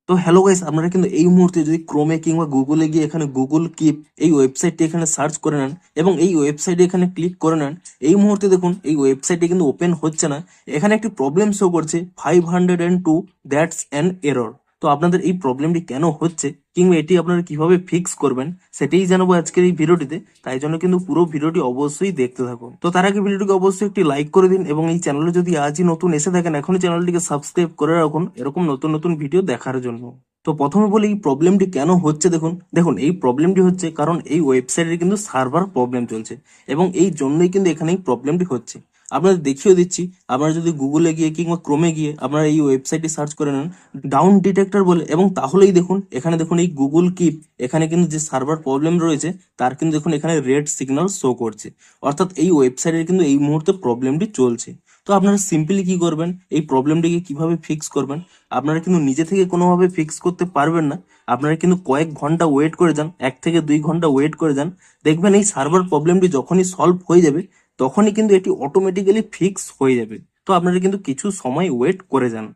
তো hello guys, আপনারা কিন্তু এই মুহূর্তে যদি ক্রোমে কিংবা গুগলে গিয়ে এখানে গুগল কিপ এই ওয়েবসাইটটি এখানে সার্চ করে নেন এবং এই ওয়েবসাইটে এখানে ক্লিক করে নেন, এই মুহূর্তে দেখুন এই ওয়েবসাইটটি কিন্তু ওপেন হচ্ছে না। এখানে একটি প্রবলেম শো করছে 502, দ্যাটস অ্যান এরর। তো আপনাদের এই প্রবলেমটি কেন হচ্ছে কিংবা এটি আপনারা কিভাবে ফিক্স করবেন সেটাই জানাবো আজকের এই ভিডিওটিতে। তাই জন্য কিন্তু পুরো ভিডিওটি অবশ্যই দেখতে থাকুন। তো তার আগে ভিডিওটিকে অবশ্যই একটি লাইক করে দিন এবং এই চ্যানেলে যদি আজই নতুন এসে থাকেন এখনই চ্যানেলটিকে সাবস্ক্রাইব করে রাখুন এরকম নতুন নতুন ভিডিও দেখার জন্য। তো প্রথমে বলি এই প্রবলেমটি কেন হচ্ছে। দেখুন দেখুন এই প্রবলেমটি হচ্ছে কারণ এই ওয়েবসাইটে কিন্তু সার্ভার প্রবলেম চলছে এবং এই জন্যই কিন্তু এখানে এই প্রবলেমটি হচ্ছে। আপনাদের দেখিয়ে দিচ্ছি, আপনারা যদি গুগলে গিয়ে কিংবা ক্রোমে গিয়ে আপনারা এই ওয়েবসাইটটি সার্চ করে নেন ডাউন ডিটেক্টর বলে, এবং তাহলেই দেখুন এখানে দেখুন এই গুগল কিপ এখানে কিন্তু যে সার্ভার প্রবলেম রয়েছে তার কিন্তু দেখুন এখানে রেড সিগন্যাল শো করছে, অর্থাৎ এই ওয়েবসাইটের কিন্তু এই মুহূর্তে প্রবলেমটি চলছে। তো আপনারা সিম্পলি কি করবেন, এই প্রবলেমটিকে কিভাবে ফিক্স করবেন, আপনারা কিন্তু নিজে থেকে কোনোভাবে ফিক্স করতে পারবেন না। আপনারা কিন্তু কয়েক ঘন্টা ওয়েট করে যান, 1 থেকে 2 ঘন্টা ওয়েট করে যান, দেখবেন এই সার্ভার প্রবলেমটি যখনই সলভ হয়ে যাবে তখনই কিন্তু এটি অটোমেটিক্যালি ফিক্স হয়ে যাবে। তো আপনারা কিন্তু কিছু সময় ওয়েট করে যান।